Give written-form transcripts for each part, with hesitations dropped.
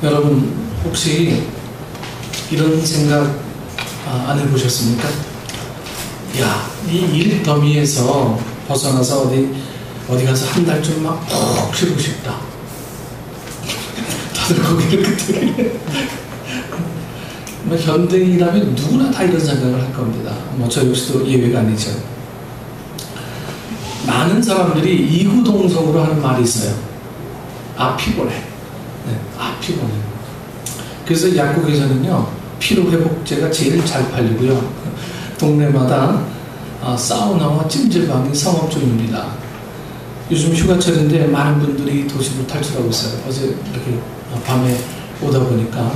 여러분 혹시 이런 생각 안 해보셨습니까? 야, 이 일 더미에서 벗어나서 어디 가서 한 달 좀 막 푹 쉬고 싶다. 다들 거기를 그때 현대인이라면 누구나 다 이런 생각을 할 겁니다. 저 역시도 예외가 아니죠. 많은 사람들이 이구동성으로 하는 말이 있어요. 피곤해. 네, 피곤해. 그래서 약국에서는요, 피로회복제가 제일 잘 팔리고요. 동네마다 사우나와 찜질방이 성업 중입니다. 요즘 휴가철인데 많은 분들이 도시로 탈출하고 있어요. 어제 이렇게 밤에 오다 보니까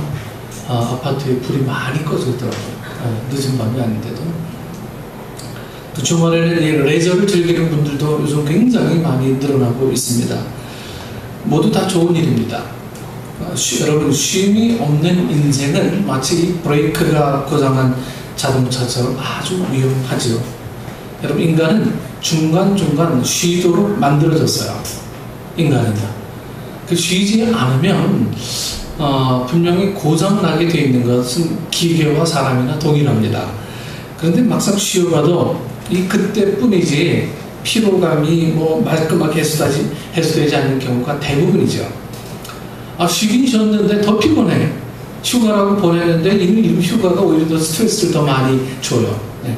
아파트에 불이 많이 꺼져 있더라고요. 늦은 밤이 아닌데도. 또 주말에는 레저를 즐기는 분들도 요즘 굉장히 많이 늘어나고 있습니다. 모두 다 좋은 일입니다. 여러분, 쉼이 없는 인생은 마치 브레이크가 고장난 자동차처럼 아주 위험하죠. 여러분, 인간은 중간중간 쉬도록 만들어졌어요. 인간은요. 쉬지 않으면 분명히 고장나게 되어 있는 것은 기계와 사람이나 동일합니다. 그런데 막상 쉬어가도 그때뿐이지 피로감이 말끔하게 해소되지 않는 경우가 대부분이죠. 쉬긴 쉬었는데 더 피곤해. 휴가라고 보내는데 이미 휴가가 오히려 더 스트레스를 더 많이 줘요. 네.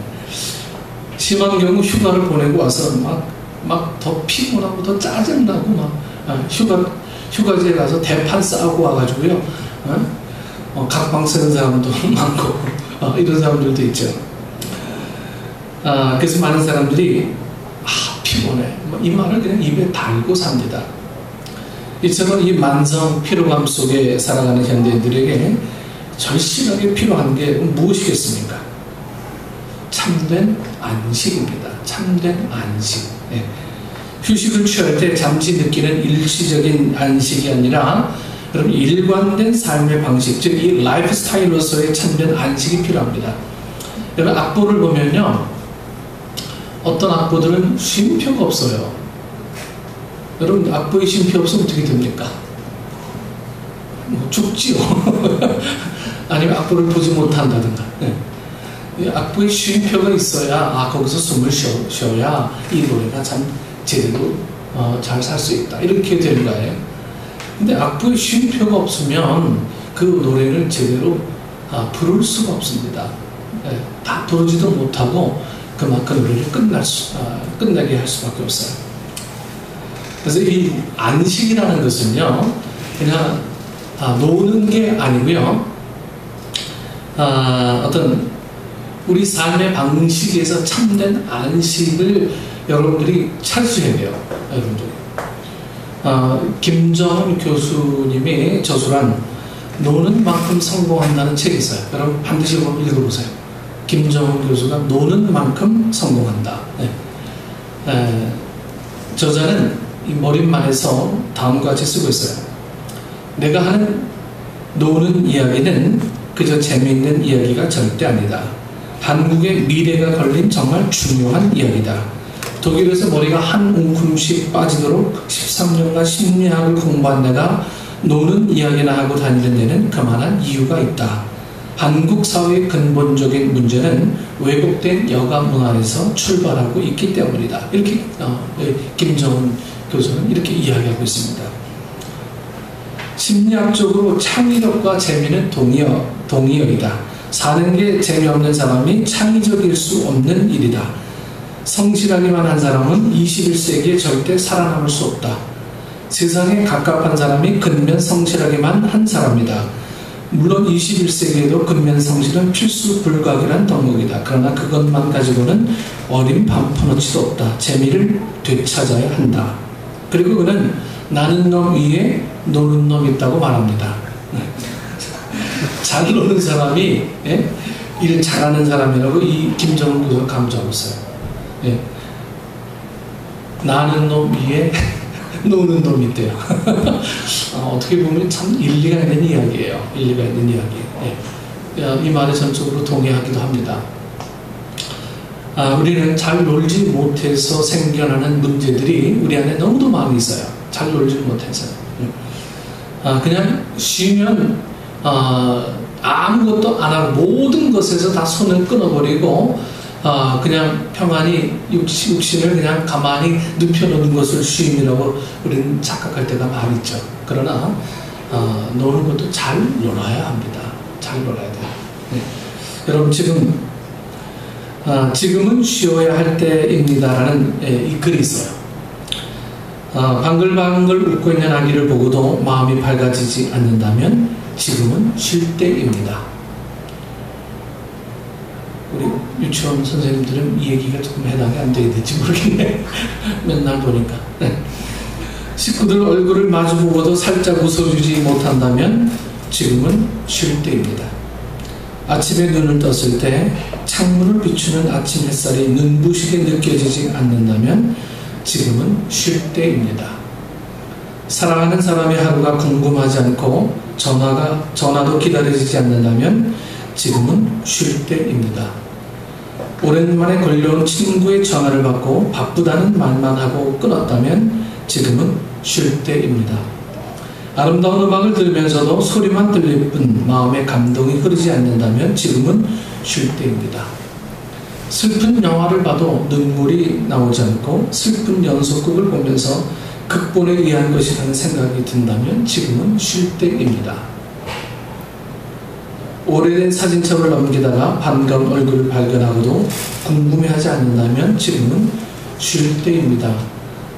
심한 경우 휴가를 보내고 와서 막 더 피곤하고 더 짜증나고 휴가지에 가서 대판 싸우고 와가지고요. 각방 쓰는 사람도 많고 이런 사람들도 있죠. 그래서 많은 사람들이 피곤해. 이 말을 그냥 입에 달고 삽니다. 이처럼 이 만성 피로감 속에 살아가는 현대인들에게 절실하게 필요한 게 무엇이겠습니까? 참된 안식입니다. 참된 안식. 네. 휴식을 취할 때 잠시 느끼는 일시적인 안식이 아니라 여러분 일관된 삶의 방식, 즉 이 라이프 스타일로서의 참된 안식이 필요합니다. 여러분 악보를 보면요, 어떤 악보들은 쉼표가 없어요. 여러분 악보에 쉼표 없으면 어떻게 됩니까? 죽지요. 아니면 악보를 보지 못한다든가. 네. 악보에 쉼표가 있어야 거기서 숨을 쉬어야 이 노래가 참 제대로 잘 살 수 있다, 이렇게 되는 거예요. 근데 악보에 쉼표가 없으면 그 노래를 제대로 부를 수가 없습니다. 네. 다 부르지도 못하고 그만큼 노래를 끝나게 할 수밖에 없어요. 그래서 이 안식이라는 것은요, 그냥 노는 게 아니고요, 어떤 우리 삶의 방식에서 참된 안식을 여러분들이 찾으셔야 돼요. 여러분들이. 김정은 교수님이 저술한 노는 만큼 성공한다는 책이 있어요. 여러분 반드시 읽어보세요. 김정은 교수가 노는 만큼 성공한다. 네. 저자는 이 머릿말에서 다음과 같이 쓰고 있어요. 내가 하는 노는 이야기는 그저 재미있는 이야기가 절대 아니다. 한국의 미래가 걸린 정말 중요한 이야기다. 독일에서 머리가 한 움큼씩 빠지도록 13년간 심리학을 공부한 내가 노는 이야기나 하고 다니는 데는 그만한 이유가 있다. 한국 사회의 근본적인 문제는 왜곡된 여가 문화에서 출발하고 있기 때문이다. 이렇게 김정은 교수는 이렇게 이야기하고 있습니다. 심리학적으로 창의력과 재미는 동의어이다. 사는 게 재미없는 사람이 창의적일 수 없는 일이다. 성실하기만 한 사람은 21세기에 절대 살아남을 수 없다. 세상에 갑갑한 사람이 근면 성실하기만 한 사람이다. 물론 21세기에도 근면 성실은 필수 불가결한 덕목이다. 그러나 그것만 가지고는 어린 밤퍼너치도 없다. 재미를 되찾아야 한다. 그리고 그는 나는 놈 위에 노는 놈 있다고 말합니다. 잘 노는 사람이 일 잘하는 사람이라고 이 김정은 교수가 강조하고 있어요. 나는 놈 위에 노는 놈이 있대요. 어떻게 보면 참 일리가 있는 이야기예요. 일리가 있는 이야기. 이 말에 전적으로 동의하기도 합니다. 우리는 잘 놀지 못해서 생겨나는 문제들이 우리 안에 너무도 많이 있어요. 잘 놀지 못해서요. 그냥 쉬면 아무것도 안 하고 모든 것에서 다 손을 끊어버리고 그냥 평안히 육신을 그냥 가만히 눕혀놓는 것을 쉼이라고 우리는 착각할 때가 많이 있죠. 그러나 노는 것도 잘 놀아야 합니다. 잘 놀아야 돼요. 네. 여러분 지금은 쉬어야 할 때입니다라는 이 글이 있어요. 방글방글 웃고 있는 아기를 보고도 마음이 밝아지지 않는다면 지금은 쉴 때입니다. 우리 유치원 선생님들은 이 얘기가 조금 해당이 안 되겠지 모르겠네. 맨날 보니까. 네. 식구들 얼굴을 마주보고도 살짝 웃어주지 못한다면 지금은 쉴 때입니다. 아침에 눈을 떴을 때 창문을 비추는 아침 햇살이 눈부시게 느껴지지 않는다면 지금은 쉴 때입니다. 사랑하는 사람의 하루가 궁금하지 않고 전화도 기다려지지 않는다면 지금은 쉴 때입니다. 오랜만에 걸려온 친구의 전화를 받고 바쁘다는 말만 하고 끊었다면 지금은 쉴 때입니다. 아름다운 음악을 들으면서도 소리만 들릴 뿐 마음의 감동이 흐르지 않는다면 지금은 쉴 때입니다. 슬픈 영화를 봐도 눈물이 나오지 않고 슬픈 연속극을 보면서 극본에 의한 것이라는 생각이 든다면 지금은 쉴 때입니다. 오래된 사진첩을 넘기다가 반가운 얼굴을 발견하고도 궁금해하지 않는다면 지금은 쉴 때입니다.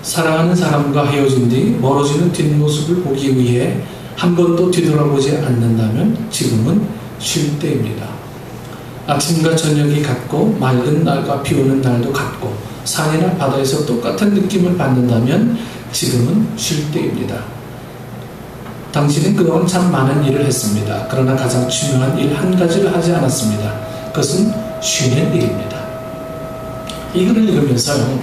사랑하는 사람과 헤어진 뒤 멀어지는 뒷모습을 보기 위해 한 번도 뒤돌아보지 않는다면 지금은 쉴 때입니다. 아침과 저녁이 같고 맑은 날과 비 오는 날도 같고 산이나 바다에서 똑같은 느낌을 받는다면 지금은 쉴 때입니다. 당신은 그동안 참 많은 일을 했습니다. 그러나 가장 중요한 일 한 가지를 하지 않았습니다. 그것은 쉬는 일입니다. 이 글을 읽으면서요,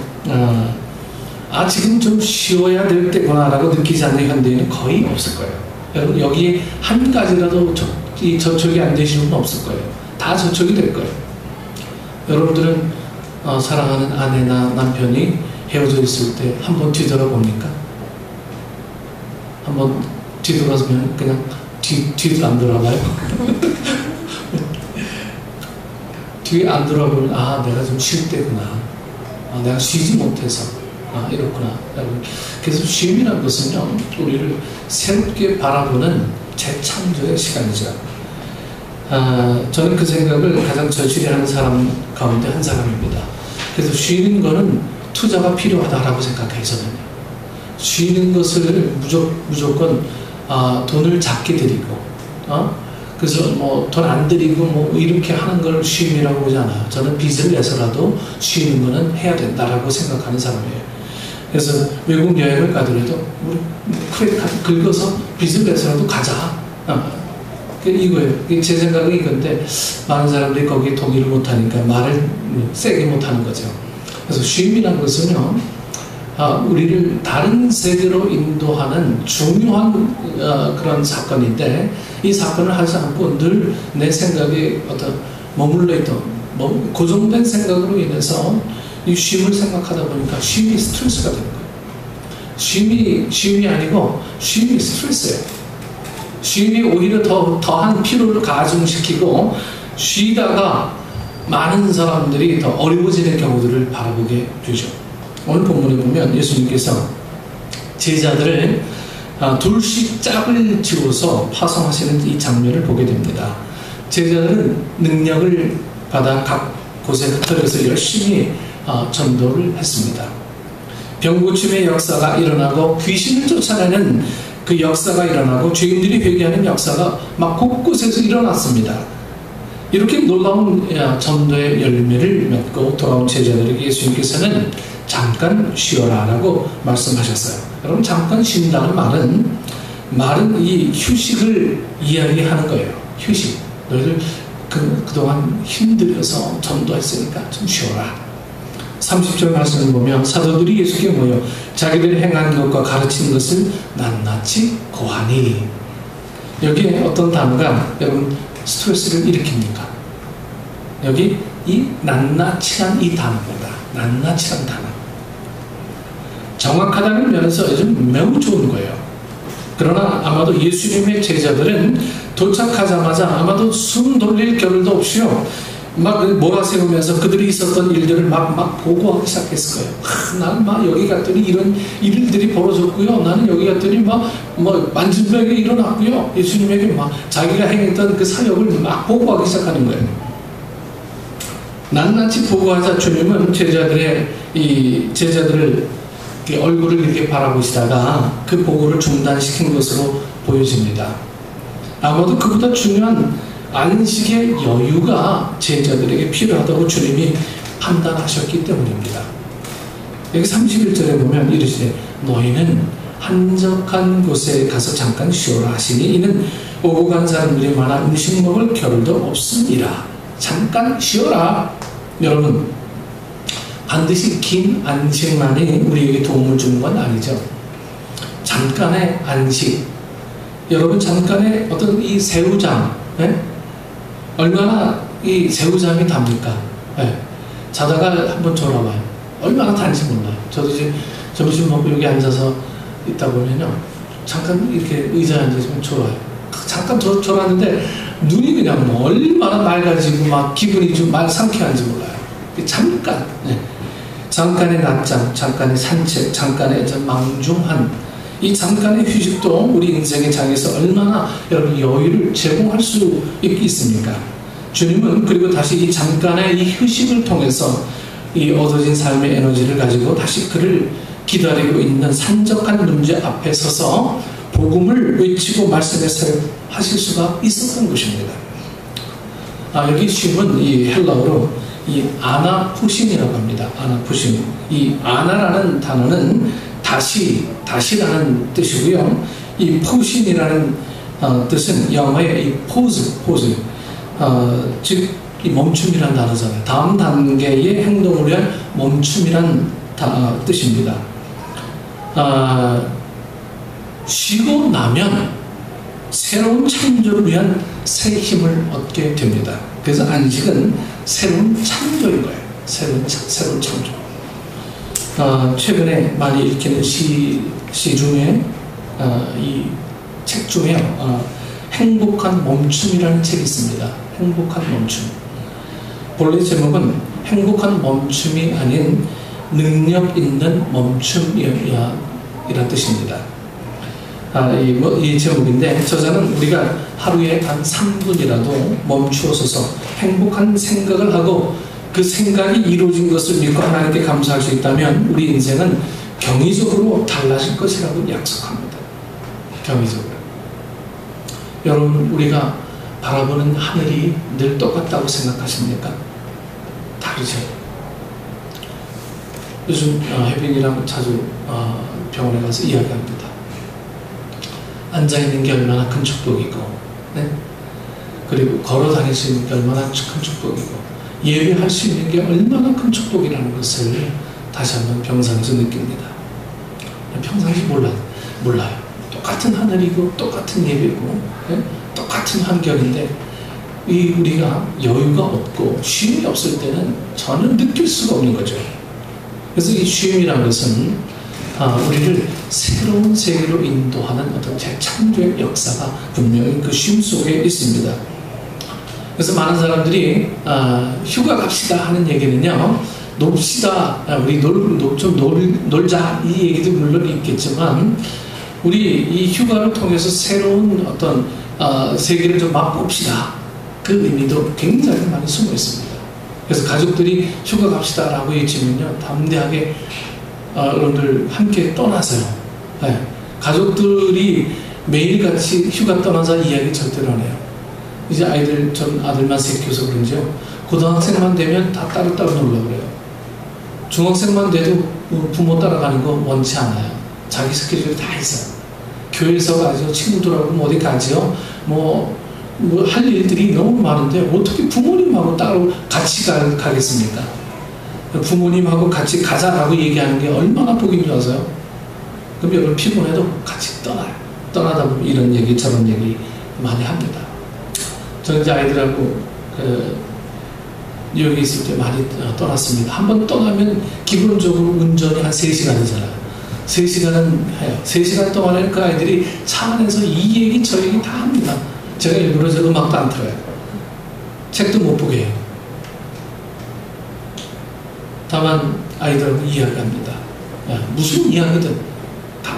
지금 좀 쉬어야 될 때구나 라고 느끼지 않는 현대인은 거의 없을 거예요. 여러분 여기 한 가지라도 저촉이 안 되시는 분은 없을 거예요. 다 저촉이 될 거예요. 여러분들은 사랑하는 아내나 남편이 헤어져 있을 때 한번 뒤돌아봅니까? 한번 뒤돌아서면 그냥 뒤도 안 돌아봐요. 뒤에 안 돌아보면 내가 좀 쉴 때구나. 내가 쉬지 못해서 이렇구나. 그래서 쉼이라는 것은요, 우리를 새롭게 바라보는 재창조의 시간이죠. 저는 그 생각을 가장 절실히 하는 사람 가운데 한 사람입니다. 그래서 쉬는 거는 투자가 필요하다라고 생각해요. 저는 쉬는 것을 무조건 돈을 작게 들이고 그래서 뭐 돈 안 들이고 뭐 이렇게 하는 걸 쉼이라고 보지 않아요. 저는 빚을 내서라도 쉬는 거는 해야 된다라고 생각하는 사람이에요. 그래서 외국 여행을 가더라도 우리 크레딧 카드 긁어서 빚을 내서라도 가자. 이거예요. 제 생각은 이건데 많은 사람들이 거기 동의를 못하니까 말을 세게 못하는 거죠. 그래서 쉼이라는 것은요, 우리를 다른 세계로 인도하는 중요한 그런 사건인데 이 사건을 하지 않고 늘 내 생각에 머물러 있던 고정된 생각으로 인해서 이 쉼을 생각하다 보니까 쉼이 스트레스가 되는 거예요. 쉼이 아니고 쉼이 스트레스예요. 쉼이 오히려 더한 피로를 가중시키고 쉬다가 많은 사람들이 더 어려워지는 경우들을 바라보게 되죠. 오늘 본문에 보면 예수님께서 제자들을 둘씩 짝을 지어서 파송하시는 이 장면을 보게 됩니다. 제자들은 능력을 받아 각 곳에 흩어져서 열심히 전도를 했습니다. 병고침의 역사가 일어나고 귀신을 쫓아내는 그 역사가 일어나고 죄인들이 회개하는 역사가 막 곳곳에서 일어났습니다. 이렇게 놀라운 전도의 열매를 맺고 돌아온 제자들에게 예수님께서는 잠깐 쉬어라 라고 말씀하셨어요. 여러분 잠깐 쉰다는 말은 이 휴식을 이야기하는 거예요. 휴식. 너희들 그동안 힘들어서 전도했으니까 좀 쉬어라. 30절 말씀을 보면 사도들이 예수께 모여 자기들이 행하는 것과 가르치는 것을 낱낱이 고하니. 여기에 어떤 단어가 여러분 스트레스를 일으킵니까? 여기 이 낱낱이란 이 단어입니다. 낱낱이란 단어. 정확하다는 면에서 요즘 매우 좋은 거예요. 그러나 아마도 예수님의 제자들은 도착하자마자 아마도 숨 돌릴 겨를도 없이요, 막 몰아세우면서 그들이 있었던 일들을 막 보고하기 시작했을 거예요. 나는 막 여기 갔더니 이런 일들이 벌어졌고요. 나는 여기 갔더니 막 만진병이 일어났고요. 예수님에게 막 자기가 행했던 그 사역을 막 보고하기 시작하는 거예요. 낱낱이 보고하자 주님은 제자들을 얼굴을 이렇게 바라보시다가 그 보고를 중단시킨 것으로 보여집니다. 아마도 그보다 중요한 안식의 여유가 제자들에게 필요하다고 주님이 판단하셨기 때문입니다. 여기 31절에 보면 이르시되 너희는 한적한 곳에 가서 잠깐 쉬어라 하시니 이는 오고 간 사람들이 많아 음식 먹을 겨를도 없습니다. 잠깐 쉬어라. 여러분, 반드시 긴 안식만이 우리에게 도움을 주는 건 아니죠. 잠깐의 안식, 여러분 잠깐의 어떤 이 새우잠, 얼마나 이 새우잠이 답니까? 자다가 한번 졸아봐요. 얼마나 단지 몰라요. 저도 이제 점심 먹고 여기 앉아서 있다 보면요, 잠깐 이렇게 의자에 앉아있으면 졸아요. 잠깐 졸았는데 눈이 그냥 얼마나 맑아지고 막 기분이 좀 상쾌한지 몰라요. 잠깐, 잠깐의 낮잠, 잠깐의 산책, 잠깐의 망중한 이 잠깐의 휴식도 우리 인생의 장에서 얼마나 여러분 여유를 제공할 수 있습니까? 주님은 그리고 다시 이 잠깐의 이 휴식을 통해서 이 얻어진 삶의 에너지를 가지고 다시 그를 기다리고 있는 산적한 문제 앞에 서서 복음을 외치고 말씀에 사용하실 수가 있었던 것입니다. 여기 쉼은 이 헬라어로 이 아나푸신이라고 합니다. 아나푸신. 이 아나라는 단어는 다시라는 뜻이고요. 이 푸신이라는 뜻은 영어의 이 포즈, 즉 이 멈춤이라는 단어잖아요. 다음 단계의 행동을 위한 멈춤이란 뜻입니다. 쉬고 나면 새로운 창조를 위한 새 힘을 얻게 됩니다. 그래서 안식은 새로운 창조인 거예요. 새로운 창조. 최근에 많이 읽히는 시 중에 이 책 중에 행복한 멈춤이라는 책이 있습니다. 행복한 멈춤. 본래 제목은 행복한 멈춤이 아닌 능력 있는 멈춤이란 뜻입니다. 이 제목인데 저자는 우리가 하루에 한 3분이라도 멈추어서서 행복한 생각을 하고 그 생각이 이루어진 것을 믿고 하나님께 감사할 수 있다면 우리 인생은 경이적으로 달라질 것이라고 약속합니다. 경이적으로. 여러분, 우리가 바라보는 하늘이 늘 똑같다고 생각하십니까? 다르죠. 요즘 혜빈이랑 자주 병원에 가서 이야기합니다. 앉아있는 게 얼마나 큰 축복이고, 그리고 걸어 다닐 수 있는 게 얼마나 큰 축복이고, 예배할 수 있는 게 얼마나 큰 축복이라는 것을 다시 한번 병상에서 느낍니다. 평상시 몰라요. 똑같은 하늘이고 똑같은 예배고 똑같은 환경인데 우리가 여유가 없고 쉼이 없을 때는 전혀 느낄 수가 없는 거죠. 그래서 이 쉼이라는 것은 우리를 새로운 세계로 인도하는 어떤 재창조의 역사가 분명히 그 쉼 속에 있습니다. 그래서 많은 사람들이 휴가 갑시다 하는 얘기는요, 놉시다, 우리 좀 놀자, 이 얘기도 물론 있겠지만 우리 이 휴가를 통해서 새로운 어떤 세계를 좀 맛봅시다, 그 의미도 굉장히 많이 숨어 있습니다. 그래서 가족들이 휴가 갑시다 라고 외치면요, 담대하게 여러분들 함께 떠나세요. 가족들이 매일같이 휴가 떠나자 이야기 절대로 안 해요. 이제 전 아들만 셋 키워서 그런지요, 고등학생만 되면 다 따로따로 놀려고 그래요. 중학생만 돼도 부모 따라가는 거 원치 않아요. 자기 스케줄이 다 있어요. 교회에서 가죠, 친구들하고 어디 가죠, 할 일들이 너무 많은데 어떻게 부모님하고 따로 같이 가겠습니까? 부모님하고 같이 가자라고 얘기하는 게 얼마나 보기 좋아서요. 그럼 여러분 피곤해도 같이 떠나요. 떠나다 보면 이런 얘기 저런 얘기 많이 합니다. 저는 이제 아이들하고 뉴욕에 있을 때 많이 떠났습니다. 한번 떠나면 기본적으로 운전이 한 3시간이잖아요. 3시간은 해요. 3시간 동안에는 그 아이들이 차 안에서 이 얘기 저 얘기 다 합니다. 제가 일부러 저 음악도 안 틀어요. 책도 못 보게 해요. 다만 아이들하고 이야기합니다. 무슨 이야기든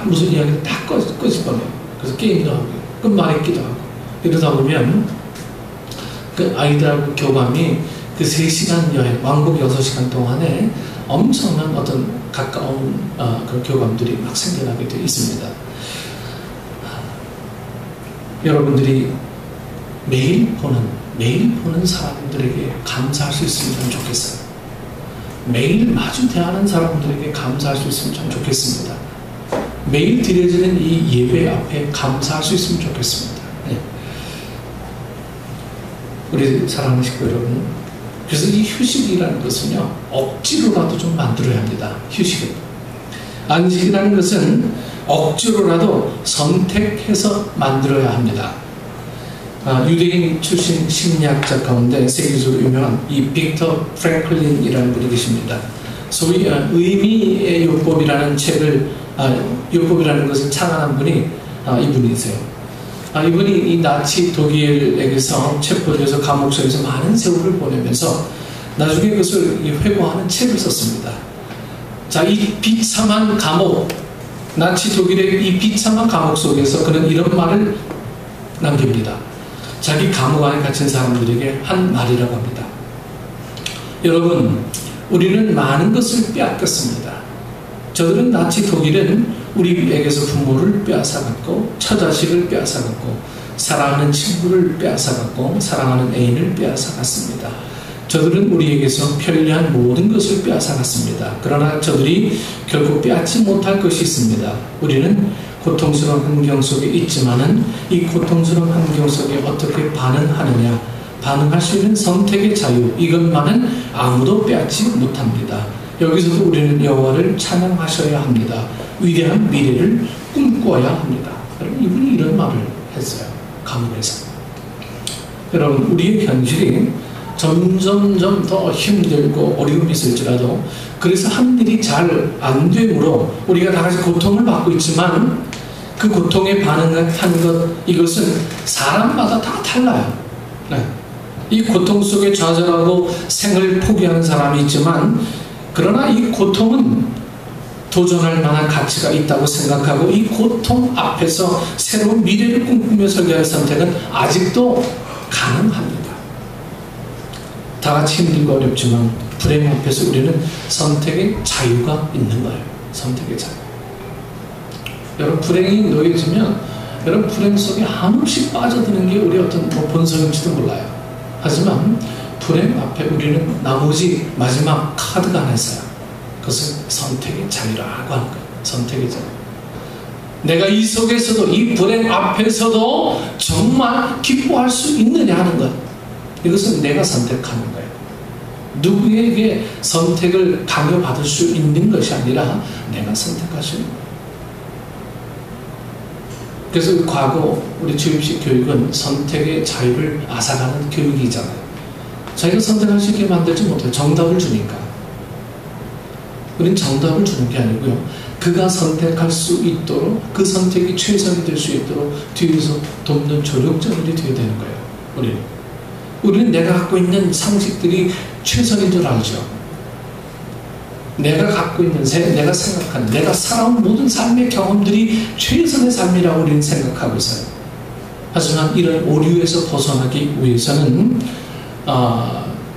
무슨 이야기든 다 꺼집어내요. 그래서 게임도 하고 끝말잇기도 하고 이러다 보면 그 아이들하고 교감이 그 3시간 여행, 왕복 6시간 동안에 엄청난 어떤 가까운 그 교감들이 막 생겨나게 되어 있습니다. 여러분들이 매일 보는 사람들에게 감사할 수 있으면 좋겠어요. 매일 마주 대하는 사람들에게 감사할 수 있으면 참 좋겠습니다. 매일 드려지는 이 예배 앞에 감사할 수 있으면 좋겠습니다. 네. 우리 사랑하는 식구 여러분, 그래서 이 휴식이라는 것은요, 억지로라도 좀 만들어야 합니다. 휴식을. 안식이라는 것은 억지로라도 선택해서 만들어야 합니다. 유대인 출신 심리학자 가운데 세계적으로 유명한 이 빅터 프랭클린이라는 분이 계십니다. 소위 의미의 요법이라는 책을 요법이라는 것을 창안한 분이 이분이세요. 이분이 이 나치 독일에게서 체포돼서 감옥소에서 많은 세월을 보내면서 나중에 그것을 회고하는 책을 썼습니다. 자, 이 비참한 감옥, 나치 독일의 이 비참한 감옥 속에서 그는 이런 말을 남깁니다. 자기 감옥 안에 갇힌 사람들에게 한 말이라고 합니다. 여러분, 우리는 많은 것을 빼앗겼습니다. 저들은 나치 독일은 우리에게서 부모를 빼앗아갔고, 처자식을 빼앗아갔고, 사랑하는 친구를 빼앗아갔고, 사랑하는 애인을 빼앗아갔습니다. 저들은 우리에게서 편리한 모든 것을 빼앗아갔습니다. 그러나 저들이 결코 빼앗지 못할 것이 있습니다. 우리는 고통스러운 환경 속에 있지만은 이 고통스러운 환경 속에 어떻게 반응하느냐, 반응할 수 있는 선택의 자유, 이것만은 아무도 빼앗지 못합니다. 여기서도 우리는 여호와를 찬양하셔야 합니다. 위대한 미래를 꿈꿔야 합니다. 여러분, 이분이 이런 말을 했어요. 감옥에서. 여러분, 우리의 현실이 점점점 더 힘들고 어려움이 있을지라도, 그래서 한 일이 잘 안 되므로 우리가 다 같이 고통을 받고 있지만, 그 고통에 반응한 것, 이것은 사람마다 다 달라요. 네. 이 고통 속에 좌절하고 생을 포기하는 사람이 있지만, 그러나 이 고통은 도전할 만한 가치가 있다고 생각하고, 이 고통 앞에서 새로운 미래를 꿈꾸며 설계할 선택은 아직도 가능합니다. 다 같이 힘들고 어렵지만 불행 앞에서 우리는 선택의 자유가 있는 거예요. 선택의 자유. 여러분, 불행이 놓여지면 여러분 불행 속에 한없이 빠져드는 게 우리 어떤 본성일지도 몰라요. 하지만 불행 앞에 우리는 나머지 마지막 카드가 하나 있어요. 그것은 선택의 자유라고 하는 거예요. 선택의 자유. 내가 이 속에서도, 이 불행 앞에서도 정말 기뻐할 수 있느냐 하는 것. 이것은 내가 선택하는 거예요. 누구에게 선택을 강요받을 수 있는 것이 아니라 내가 선택할 수 있는 거예요. 그래서 과거 우리 주입식 교육은 선택의 자유를 앗아가는 교육이잖아요. 자기가 선택할 수 있게 만들지 못해요. 정답을 주니까. 우리는 정답을 주는 게 아니고요, 그가 선택할 수 있도록, 그 선택이 최선이 될 수 있도록 뒤에서 돕는 조력자들이 되어야 되는 거예요. 우리는 내가 갖고 있는 상식들이 최선인 줄 알죠. 내가 갖고 있는, 내가 생각하는, 내가 살아온 모든 삶의 경험들이 최선의 삶이라고 우리는 생각하고 있어요. 하지만 이런 오류에서 벗어나기 위해서는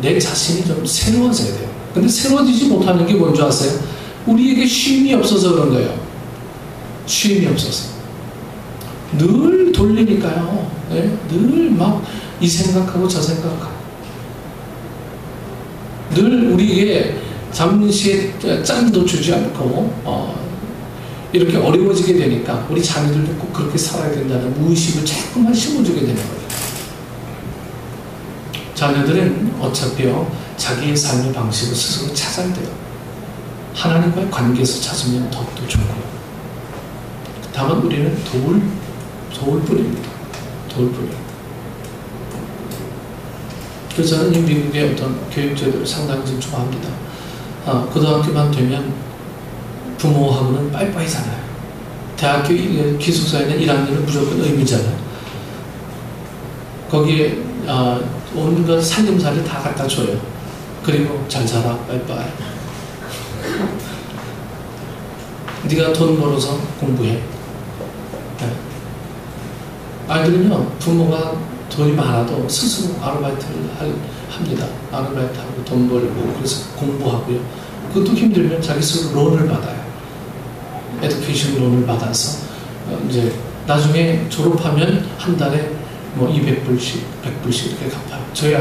내 자신이 좀 새로워져야 돼요. 근데 새로워지지 못하는 게 뭔지 아세요? 우리에게 쉼이 없어서 그런 거예요. 쉼이 없어서. 늘 돌리니까요. 네? 늘 막 이 생각하고 저 생각하고. 늘 우리에게 잠시의 짠도 주지 않고 이렇게 어려워지게 되니까 우리 자녀들도 꼭 그렇게 살아야 된다는 무의식을 자꾸만 심어주게 되는 거예요. 자녀들은 어차피요, 자기의 삶의 방식을 스스로 찾아야 돼요. 하나님과의 관계에서 찾으면 더욱더 좋고요. 다만 우리는 도울 뿐입니다. 도울 뿐이에요. 그래서 저는 이 미국의 어떤 교육 제도를 상당히 좀 좋아합니다. 고등학교만 되면 부모하고는 빠이빠이잖아요. 대학교 기숙사에는 1학년은 무조건 의무잖아요. 거기에 온갖 살림살이 다 갖다 줘요. 그리고 잘 자라, 빠이빠이. 네가 돈 벌어서 공부해. 네. 아이들은요, 부모가 돈이 많아도 스스로 아르바이트를 합니다. 아르바이트하고 돈 벌고, 그래서 공부하고요. 그것도 힘들면 자기 스스로 론을 받아요. 에듀케이션 론을 받아서 이제 나중에 졸업하면 한 달에 뭐 200불씩, 100불씩 이렇게 갚아요. 저희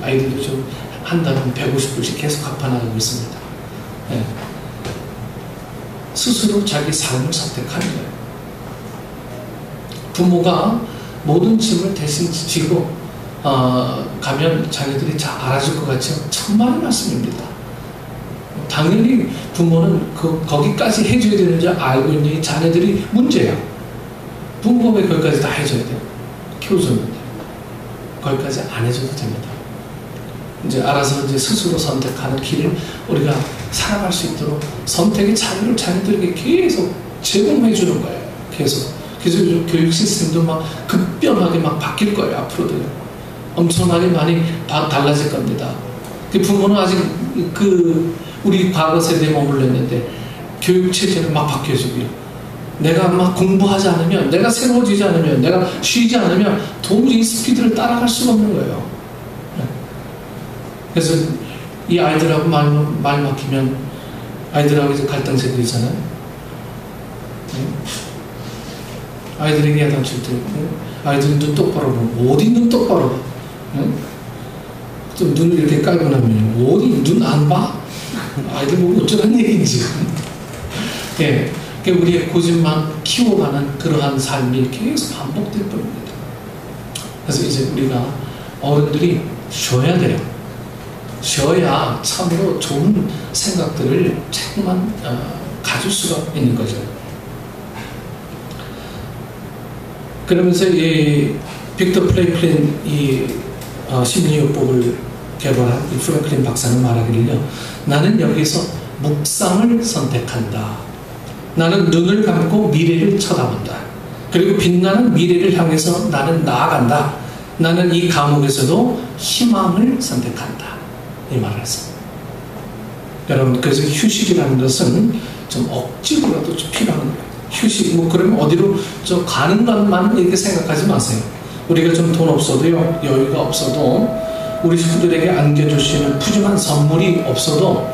아이들도 좀 한 달에 150불씩 계속 갚아나가고 있습니다. 네. 스스로 자기 삶을 선택하는 거예요. 부모가 모든 짐을 대신 지고 가면 자녀들이 잘 알아줄 것 같죠? 천만의 말씀입니다. 당연히 부모는 거기까지 해줘야 되는지 알고 있는 자녀들이 문제야. 부모가 왜 거기까지 다 해줘야 돼요? 키워줬는데. 거기까지 안 해줘도 됩니다. 이제 알아서 이제 스스로 선택하는 길을 우리가 살아갈 수 있도록 선택의 자유를 자녀들에게 계속 제공해 주는 거예요. 계속. 그래서 요즘 교육 시스템도 막 급변하게 막 바뀔 거예요. 앞으로도. 엄청나게 많이 달라질 겁니다. 그 부모는 아직 우리 과거 세대에 머물렀는데 교육 체제는 막 바뀌어지고요. 내가 막 공부하지 않으면, 내가 새로워지지 않으면, 내가 쉬지 않으면 도무지 이 스피드를 따라갈 수가 없는 거예요. 그래서 이 아이들하고 말 막히면 아이들하고 이제 갈등 세대이잖아요. 아이들에게 야단칠 때 아이들이 눈 똑바로 보면 어디 눈 똑바로 봐? 좀 눈을 이렇게 깔고 나면 어디 눈 안 봐? 아이들 보고 어쩌란 얘기인지. 예, 우리의 고집만 키워가는 그러한 삶이 계속 반복될 겁니다. 그래서 이제 우리가 어른들이 쉬어야 돼요. 쉬어야 참으로 좋은 생각들을 자꾸만 가질 수가 있는 거죠. 그러면서 이 빅터 프랭클린 심리요법을 개발한 이 프랭클린 박사는 말하기를요, 나는 여기서 묵상을 선택한다. 나는 눈을 감고 미래를 쳐다본다. 그리고 빛나는 미래를 향해서 나는 나아간다. 나는 이 감옥에서도 희망을 선택한다. 이 말을 했습니다. 여러분, 그래서 휴식이라는 것은 좀 억지로라도 좀 필요한 거예요. 휴식, 그러면 어디로 가는 것만 이렇게 생각하지 마세요. 우리가 좀 돈 없어도요, 여유가 없어도, 우리 식구들에게 안겨줄 수 있는 푸짐한 선물이 없어도,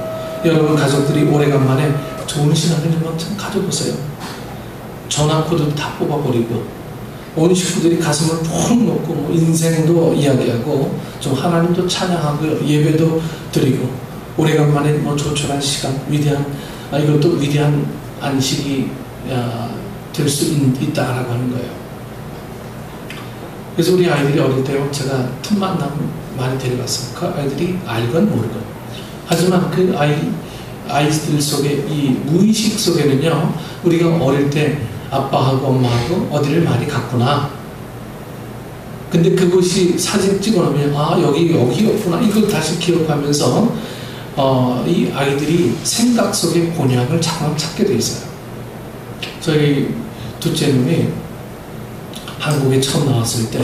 여러분 가족들이 오래간만에 좋은 시간을 좀 가져보세요. 전화코드 다 뽑아버리고, 온 식구들이 가슴을 푹 놓고 인생도 이야기하고 좀 하나님도 찬양하고 예배도 드리고 오래간만에 조촐한 시간, 위대한 이것도 위대한 안식이 될 수 있다라고 하는 거예요. 그래서 우리 아이들이 어릴 때 제가 틈만 나면 많이 데려갔어요. 그 아이들이 알건 모르건. 하지만 그 아이들 속에 이 무의식 속에는요, 우리가 어릴 때 아빠하고 엄마하고 어디를 많이 갔구나. 근데 그것이 사진 찍어놓으면 여기였구나. 이걸 다시 기록하면서 이 아이들이 생각 속의 곤양을 자꾸 찾게 돼 있어요. 저희 둘째 놈이 한국에 처음 나왔을 때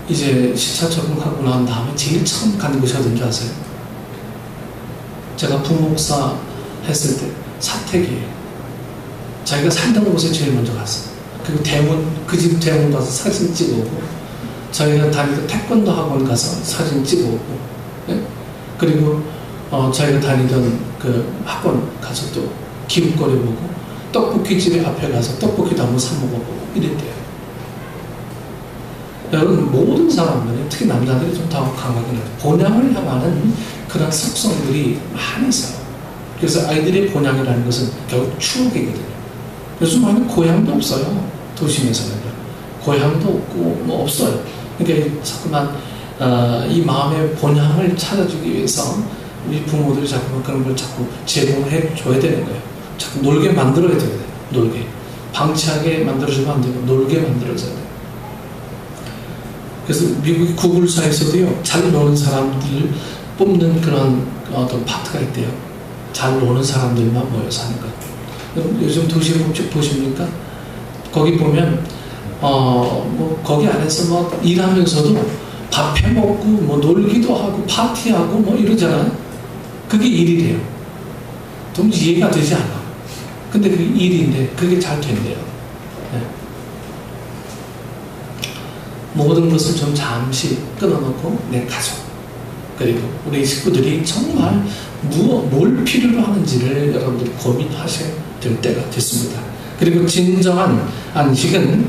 이제 시차 적응하고 난 다음에 제일 처음 가는 곳이 어딘지 아세요? 제가 부목사 했을 때 사택이에요. 자기가 살던 곳에 제일 먼저 갔어요. 그리고 그 집 대문 가서 사진 찍어오고, 저희가 다니던 태권도 학원 가서 사진 찍어오고, 네? 그리고 저희가 다니던 그 학원 가서 또 기웃거려 보고, 떡볶이집에 앞에 가서 떡볶이도 한번 사 먹어보고 이랬대요. 여러분, 모든 사람들이, 특히 남자들이 좀 더 강하게 본향을 향하는 그런 습성들이 많이 있어요. 그래서 아이들의 본향이라는 것은 결국 추억이거든요. 요즘 고향도 없어요. 도심에서는요. 고향도 없고 없어요. 그러니까 자꾸만 이 마음의 본향을 찾아주기 위해서 우리 부모들이 자꾸만 그런 걸 자꾸 제공해 줘야 되는 거예요. 자꾸 놀게 만들어야 돼요. 놀게. 방치하게 만들어주면 안 되고 놀게 만들어줘야 돼요. 그래서 미국 구글사에서도요, 잘 노는 사람들을 뽑는 그런 어떤 파트가 있대요. 잘 노는 사람들만 모여서 하는 것. 여러분 요즘 도시공집 보십니까? 거기 보면 뭐 거기 안에서 뭐 일하면서도 밥 해먹고 뭐 놀기도 하고 파티하고 뭐 이러잖아요. 그게 일이래요. 도무지 이해가 되지 않아. 근데 그게 일인데 그게 잘 된대요. 네. 모든 것을 좀 잠시 끊어놓고 내 가족 그리고 우리 식구들이 정말 뭘 필요로 하는지를 여러분들이 고민하셔야 될 때가 됐습니다. 그리고 진정한 안식은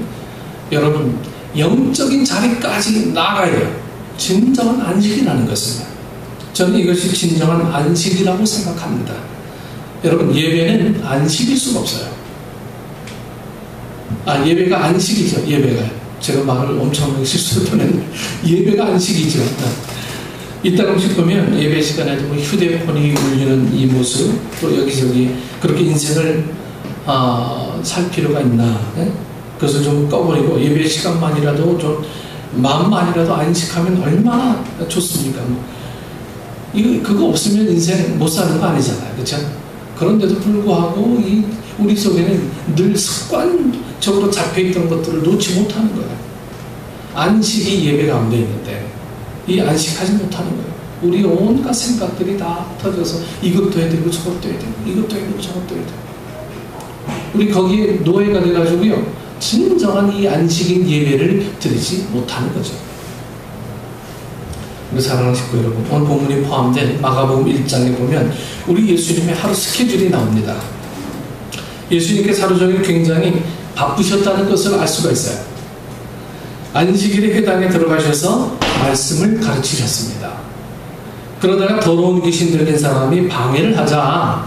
여러분 영적인 자리까지 나가야 돼요. 진정한 안식이라는 것은 저는 이것이 진정한 안식이라고 생각합니다. 여러분 예배는 안식일 수가 없어요. 예배가 안식이죠. 예배가 제가 말을 엄청나게 실수로 보냈는데 예배가 안식이죠. 이따 음식 보면 예배 시간에도 뭐 휴대폰이 울리는 이 모습 또 여기저기 그렇게 인생을 살 필요가 있나. 네? 그것을 좀 꺼버리고 예배 시간만이라도 좀 마음만이라도 안식하면 얼마나 좋습니까? 그거 없으면 인생 못 사는 거 아니잖아요. 그렇죠? 그런데도 불구하고 우리 속에는 늘 습관적으로 잡혀있던 것들을 놓지 못하는 거예요. 안식이 예배 가운데 있는데 이 안식하지 못하는 거예요. 우리 온갖 생각들이 다 터져서 이것도 해야 되고 저것도 해야 되고 이것도 해야 되고 저것도 해야 되고 우리 거기에 노예가 돼가지고요 진정한 이 안식인 예배를 드리지 못하는 거죠. 우리 사랑하는 식구 여러분, 오늘 본문이 포함된 마가복음 1장에 보면 우리 예수님의 하루 스케줄이 나옵니다. 예수님께서 하루 종일 굉장히 바쁘셨다는 것을 알 수가 있어요. 안식일에 회당에 들어가셔서 말씀을 가르치셨습니다. 그러다가 더러운 귀신 들린 사람이 방해를 하자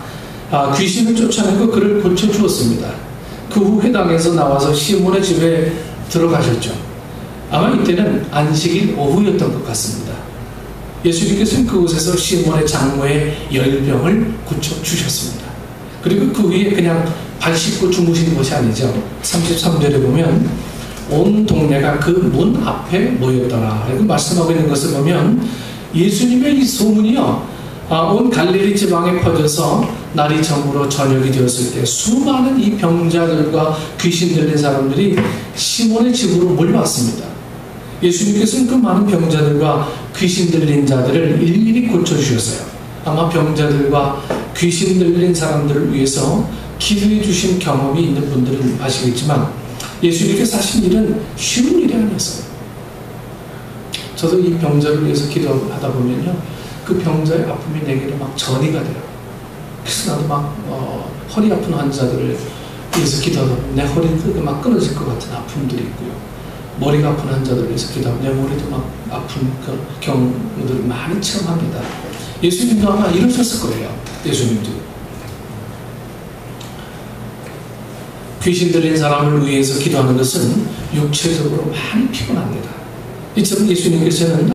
귀신을 쫓아내고 그를 고쳐주었습니다. 그 후 회당에서 나와서 시몬의 집에 들어가셨죠. 아마 이때는 안식일 오후였던 것 같습니다. 예수님께서는 그곳에서 시몬의 장모의 열병을 고쳐주셨습니다. 그리고 그 위에 그냥 발 씻고 주무신 것이 아니죠. 33절에 보면 온 동네가 그 문 앞에 모였더라 이렇게 말씀하고 있는 것을 보면 예수님의 이 소문이요 온 갈릴리 지방에 퍼져서 날이 저물어 저녁이 되었을 때 수많은 이 병자들과 귀신 들린 사람들이 시몬의 집으로 몰려왔습니다. 예수님께서는 그 많은 병자들과 귀신 들린 자들을 일일이 고쳐주셨어요. 아마 병자들과 귀신 들린 사람들을 위해서 기도해 주신 경험이 있는 분들은 아시겠지만 예수님께서 하신 일은 쉬운 일이 아니었어요. 저도 이 병자를 위해서 기도하다 보면요 그 병자의 아픔이 내게로 막 전이가 돼요. 그래서 나도 막 허리 아픈 환자들을 위해서 기도하다 보면 내 허리가 막 끊어질 것 같은 아픔들이 있고요. 머리가 아픈 환자들을 위해서 기도하면 내 머리도 막 아픈 그 경우들을 많이 체험합니다. 예수님도 아마 이러셨을 거예요. 예수님도. 귀신 들린 사람을 위해서 기도하는 것은 육체적으로 많이 피곤합니다. 이처럼 예수님께서는